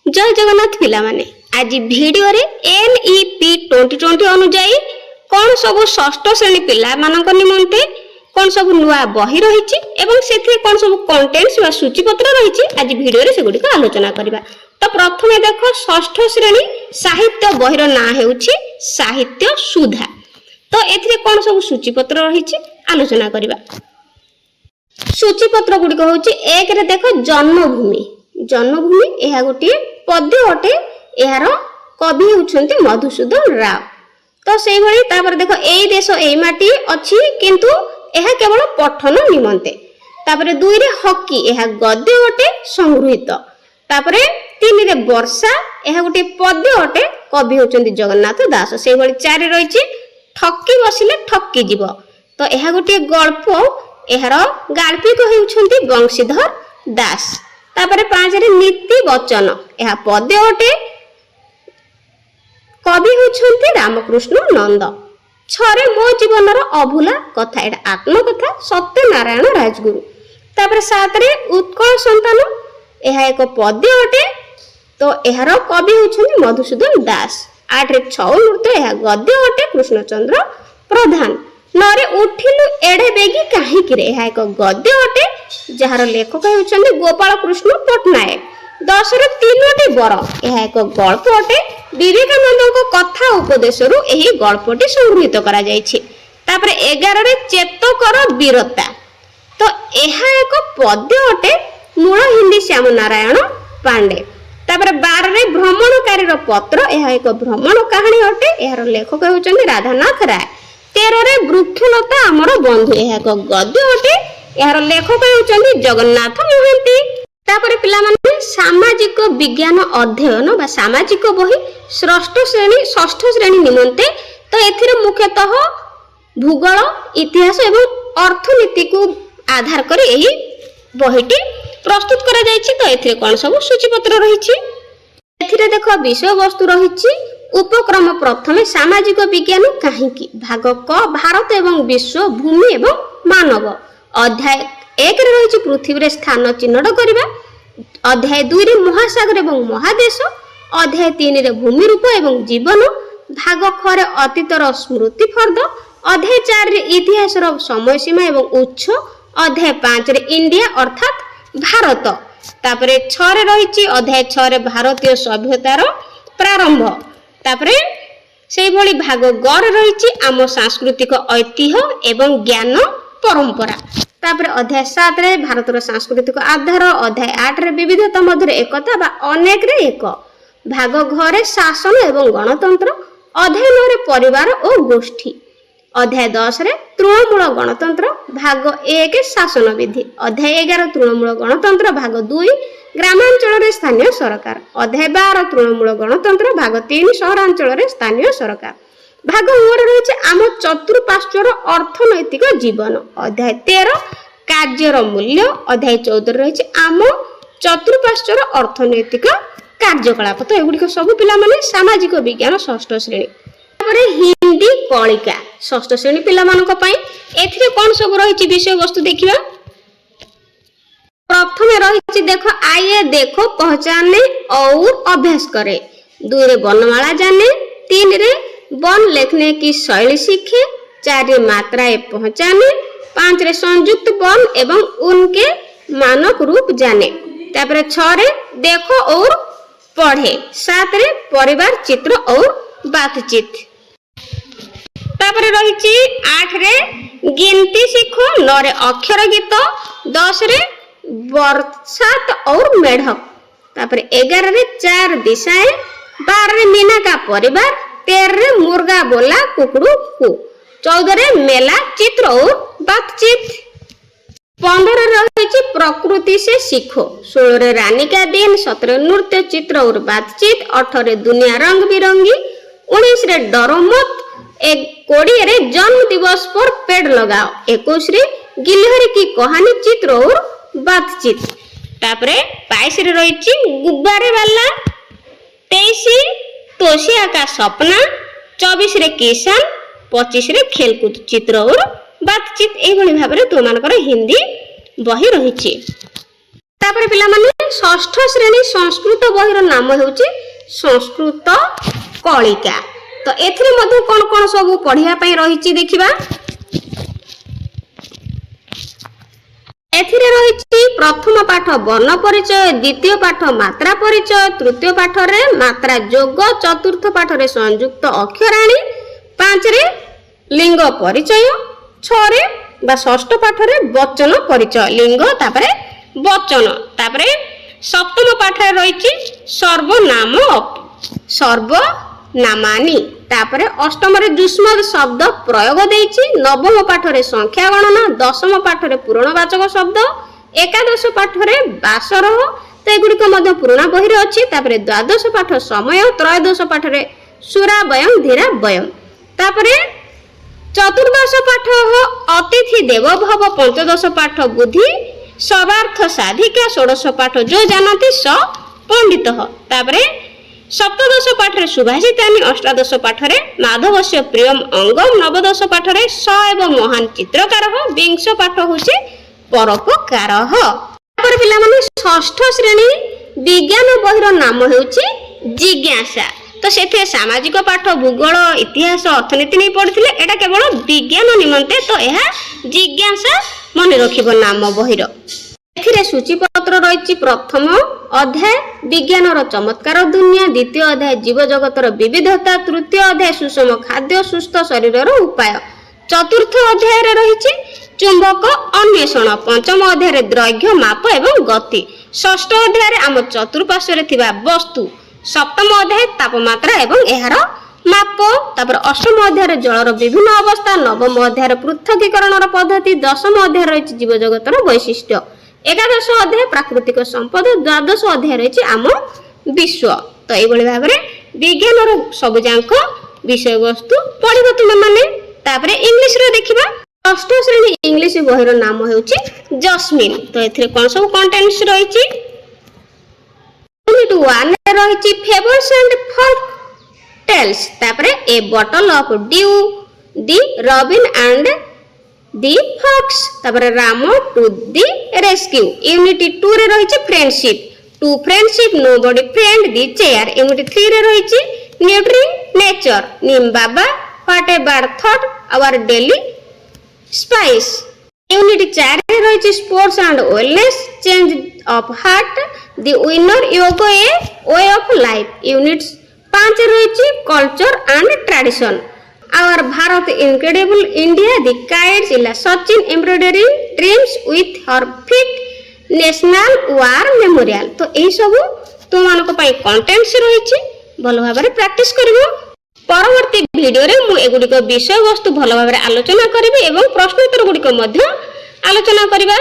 जय जगन्नाथ पिला माने आज वीडियो रे NEP 2020 अनुଯାयी कौन सब षष्ठ श्रेणी पिला मानक निमंते कौन सब नुआ बही रही एवं से कौन सब कंटेंट्स वा सूचीपत्र रही आज वीडियो रे सेगुडी को आलोचना करबा। तो प्रथमे देखो षष्ठ श्रेणी साहित्य बहीर ना हेउछि साहित्य सुधा। तो एथिरे कौन सब सूचीपत्र रही आलोचना करबा। सूचीपत्र गुडी को होछि एक रे देखो जन्मभूमि। जन्मभूमि यह गोटे पद्य अटे यार कवि होउछन्ति मधुसूदन राव। तो सेहि भली तापर देखो एई देश एई माटी अछि किंतु यह केवल पठन निमंते। तापर दुई रे हकी यह गद्य अटे संगृहीत। तापर तीन रे वर्षा यह गोटे पद्य अटे कवि होउछन्ति जगन्नाथ दास। सेहि भली चारि रहिछि ठक्की बसिले ठक्की जीव। तो यह गोटे गल्प यार गाल्पिक होउछन्ति बंशीधर दास। तापर पांच रे नीति वचन यह पद्य अटे कवि होउछन्ति रामकृष्ण नंद। छरे मो जीवनर अभूला कथा एटा आत्मकथा सत्यनारायण राजगुरु। तापर सात रे उत्कल संतान यह एक पद्य अटे। तो यार कवि होउछन्ति मधुसूदन दास। आठ रे छौ नृत्य यह गद्य अटे कृष्णचंद्र प्रधान। नरे उठिलु एडे बेगी काहिकी रे यह एक गद्य अटे जार लेखक होउछन्ति गोपाल कृष्ण पटनायक। 10 रे 3टी बर यह एक गल्प अटे। विवेकानंद कथा उपदेशरु एही गल्पटी संगृहीत करा जायछि। तापर 11 रे चेतकर वीरता। तो यह एक पद्य अटे मूल हिंदी श्याम नारायण पांडे। तापर 12 रे भ्रमणकारी पत्र यह एक भ्रमण कहानी अटे। यार लेखक होउछन्ति राधानाथ राय। 13 रे वृक्षलता आमर बंधु यह एक गद्य अटे। यार लेखक होउछन्ति जगन्नाथ महांती। तापर पिला माने सामाजिक विज्ञान अध्ययन बा सामाजिक बही षष्ठ श्रेणी निमंते। तो एथिरे मुख्यतः भूगोल इतिहास एवं अर्थनीति को आधार करी एही बहीटी प्रस्तुत करा जायछि। तो एथिरे कोन सब सूचीपत्र रहिछि एथिरे देखो विषय वस्तु रहिछि। उपक्रम प्रथमे सामाजिक विज्ञान काहिकी भाग क भारत एवं विश्व भूमि एवं मानव। अध्याय 1 रे रहिछि पृथ्वी रे स्थान चिन्हट करिबा। अध्याय 2 रे महासागर एवं महादेश। अध्याय 3 रे भूमि रूप एवं जीवन। भाग ख रे अतीतर स्मृति फर्द। अध्याय 4 रे इतिहास रो समय सीमा एवं उत्स। अध्याय 5 रे इंडिया अर्थात भारत। तापरे 6 रे रहिछि अध्याय 6 रे भारतीय सभ्यतार प्रारंभ। तापरे सेहि भली भाग ग रे रहिछि आम सांस्कृतिक ऐतिह्य एवं ज्ञान परंपरा। तापर अध्याय 7 रे भारतर सांस्कृतिक आधार। अध्याय 8 रे विविधता मध्य एकता बा अनेक रे एक। भाग घ रे शासन एवं गणतंत्र। अध्याय 9 रे परिवार और गोष्ठी। अध्याय 10 रे तृणमूल गणतंत्र। भाग 1 शासन विधि। अध्याय 11 तृणमूल गणतंत्र। भाग 2 ग्रामांचल रे स्थानीय सरकार। अध्याय 12 तृणमूल गणतंत्र। भाग 3 सहरांचल रे स्थानीय सरकार। भाग 9 रे रहिछि आम चतुर्पार्श्वर अर्थनैतिक जीवन। अध्याय 13 कार्यर मूल्य। अध्याय 14 रहिछि आम चतुर्पार्श्वर अर्थनैतिक कार्यकलाप। तो एगुडी सब पिला माने सामाजिक विज्ञान षष्ठ श्रेणी। तापरे हिंदी कलिका षष्ठ श्रेणी पिला मानक पई एथिरे कोन सब रहिछि विषय वस्तु देखिबा। प्रथमे रहिछि देखो आइए देखो पहचाने और अभ्यास करें। 2 रे वर्णमाला जाने। 3 रे वन लिखने की शैली सीखे। 4 रे मात्राएं पहचाने। 5 रे संयुक्त वन एवं उनके मानक रूप जाने। तापर 6 रे देखो और पढ़े। 7 रे परिवार चित्र और बातचीत। तापर रहिछि 8 रे गिनती सीखो। 9 रे अक्षर गीत। 10 रे बरसात और मेढक। तापर 11 रे 4 दिशाएं। 12 रे मीना का परिवार। 13 रे मुर्गा बोला कुकड़ू कु। 14 रे मेला चित्र और बातचीत। 15 रे रहिछि प्रकृति से सीखो। 16 रे रानी का दिन। 17 नृत्य चित्र और बातचीत। 18 रे दुनिया रंग बिरंगी। 19 रे डरो मत। 20 रे जन्म दिवस पर पेड़ लगाओ। 21 रे गिलहरी की कहानी चित्र और बातचीत। तापरे 22 रे रहिछि गुब्बारे वाला। 23 तोशिया का सपना। 24 रे किसान। 25 रे खेलकूद चित्र और बातचीत। एही भली भाबरे तो मानकर हिंदी बही रहिछि। तापरे पिला माने ଷଷ୍ଠ ଶ୍ରେଣୀ ସଂସ୍କୃତ ବହିର ନାମ ହେଉଛି ସଂସ୍କୃତ କଳିକା। ତ ଏଥିରେ ମଧ୍ୟ କ'ଣ କ'ଣ ସବୁ ପଢ଼ିବା ପାଇଁ ରହିଛି ଦେଖିବା। ଏଥିରେ ରହିଛି ପ୍ରଥମ ପାଠ ବର୍ଣ୍ଣ ପରିଚୟ, ଦ୍ୱିତୀୟ ପାଠ ମାତ୍ରା ପରିଚୟ, ତୃତୀୟ ପାଠରେ ମାତ୍ରା ଯୋଗ, ଚତୁର୍ଥ ପାଠରେ ସଂଯୁକ୍ତ ଅକ୍ଷରାଣୀ, 5ରେ ଲିଙ୍ଗ ପରିଚୟ, 6ରେ ବା ଷଷ୍ଠ ପାଠରେ ବଚନ ପରିଚୟ, ଲିଙ୍ଗ ତାପରେ ବଚନ, ତାପରେ ସପ୍ତମ ପାଠରେ ରହିଛି ସର୍ବନାମ ସର୍ବନାମାନି, ତାପରେ ଅଷ୍ଟମରେ ଯୁଷ୍ମ ଶବ୍ଦ ପ୍ରୟୋଗ ଦେଇଛି, ନବମ ପାଠରେ ସଂଖ୍ୟା ଗଣନା, ଦଶମ ପାଠରେ ପୂରଣବାଚକ ଶବ୍ଦ, ଏକାଦଶ ପାଠରେ ବାସରହ, ତ ଏଗୁଡ଼ିକ ମଧ୍ୟ ପୁରୁଣା ବହିରେ ଅଛି। ତାପରେ ଦ୍ୱାଦଶ ପାଠ ସମୟ, ତ୍ରୟୋଦଶ ପାଠରେ ସୁରାବୟମ ଧୀରାବୟମ, ତାପରେ ଚତୁର୍ଦଶ ପାଠ ଅତିଥି ଦେବ ଭବ, ପଞ୍ଚଦଶ ପାଠ ବୁଦ୍ଧି ସବାର୍ଥ ସାଧିକା, ଷୋଡ଼ଶ ପାଠ ଯୋ ଜାନନ୍ତି ସ ପଣ୍ଡିତ, ତାପରେ ସପ୍ତଦଶ ପାଠରେ ସୁଭାଷିତାନି, ଅଷ୍ଟାଦଶ ପାଠରେ ମାଧବସ୍ୟ ପ୍ରିୟମ ଅଙ୍ଗମ, ନବଦଶ ପାଠରେ ସ ଏବଂ ମହାନ ଚିତ୍ରକାର, ବିଂଶ ପାଠ ହେଉଛି ପରୋପକାର। ତାପରେ ପିଲାମାନେ ଷଷ୍ଠ ଶ୍ରେଣୀ ବିଜ୍ଞାନ ବହିର ନାମ ହେଉଛି ଜିଜ୍ଞାସା। ତ ସେଥିରେ ସାମାଜିକ ପାଠ, ଭୂଗୋଳ, ଇତିହାସ, ଅର୍ଥନୀତି ନେଇ ପଢିଥିଲେ, ଏଟା କେବଳ ବିଜ୍ଞାନ ନିମନ୍ତେ, ତ ଏହା ଜିଜ୍ଞାସା ମନେ ରଖିବ ନାମ ବହିର। ଏଥିରେ ସୂଚୀପତ୍ର ରହିଛି ପ୍ରଥମ ଅଧ୍ୟାୟ ବିଜ୍ଞାନର ଚମତ୍କାର ଦୁନିଆ, ଦ୍ୱିତୀୟ ଅଧ୍ୟାୟ ଜୀବ ଜଗତର ବିବିଧତା, ତୃତୀୟ ଅଧ୍ୟାୟ ସୁଷମ ଖାଦ୍ୟ ସୁସ୍ଥ ଶରୀରର ଉପାୟ, ଚତୁର୍ଥ ଅଧ୍ୟାୟରେ ରହିଛି ଚୁମ୍ବକ ଅନ୍ୱେଷଣ, ପଞ୍ଚମ ଅଧ୍ୟାୟରେ ଦୈର୍ଘ୍ୟ ମାପ ଏବଂ ଗତି, ଷଷ୍ଠ ଅଧ୍ୟାୟରେ ଆମ ଚତୁଃପାର୍ଶ୍ୱରେ ଥିବା ବସ୍ତୁ, ସପ୍ତମ ଅଧ୍ୟାୟ ତାପମାତ୍ରା ଏବଂ ଏହାର ମାପ, ତାପରେ ଅଷ୍ଟମ ଅଧ୍ୟାୟରେ ଜଳର ବିଭିନ୍ନ ଅବସ୍ଥା, ନବମ ଅଧ୍ୟାୟରେ ପୃଥକୀକରଣର ପଦ୍ଧତି, ଦଶମ ଅଧ୍ୟାୟ ରହିଛି ଜୀବଜଗତର ବୈଶିଷ୍ଟ୍ୟ, ଏକାଦଶ ଅଧ୍ୟାୟ ପ୍ରାକୃତିକ ସମ୍ପଦ, ଦ୍ୱାଦଶ ଅଧ୍ୟାୟ ରହିଛି ଆମ ବିଶ୍ୱ। ତ ଏଇଭଳି ଭାବରେ ବିଜ୍ଞାନର ସବୁଯାକ ବିଷୟବସ୍ତୁ ପଢିବ ତୁମେମାନେ। ତାପରେ ଇଂଲିଶରେ ଦେଖିବା। ଷଷ୍ଠ ଶ୍ରେଣୀ ଇଂଲିଶ ବହିର ନାମ ହେଉଛି ଜସ୍ମିନ୍। ତ ଏଥିରେ କ'ଣ ସବୁ କଣ୍ଟେଣ୍ଟସ ରହିଛି? ୟୁନିଟ୍ 1 ରେ ରହିଛି ଫେବଲ୍ସ ଆଣ୍ଡ ଫୋଲ୍କ ଟେଲ୍ସ, ତାପରେ a bottle of dew, the robin and the fox, ତାପରେ Ram to the rescue. Unit 2 ରେ ରହିଛି friendship, to friendship, nobody friend, the chair. Unit 3 रे रहिछि न्यूट्री nature, Neem Baba, what a bad thought, our daily spice. Unit 4 रे रहिछि sports and wellness, change of heart, the winner yoga a way of life. Unit 5 रे रहिछि culture and tradition, our Bharat incredible India, the kites, इला Sachin embroidery dreams with her feet, national war memorial. तो यही सब तुम मानक कंटेंट्स रही भल भाव प्रैक्टिस करिवो। परवर्ती वीडियो रे मु एगुडिक विषय वस्तु भल भाव आलोचना करिवि एवं प्रश्नोत्तर गुडिक मध्य आलोचना करिबा।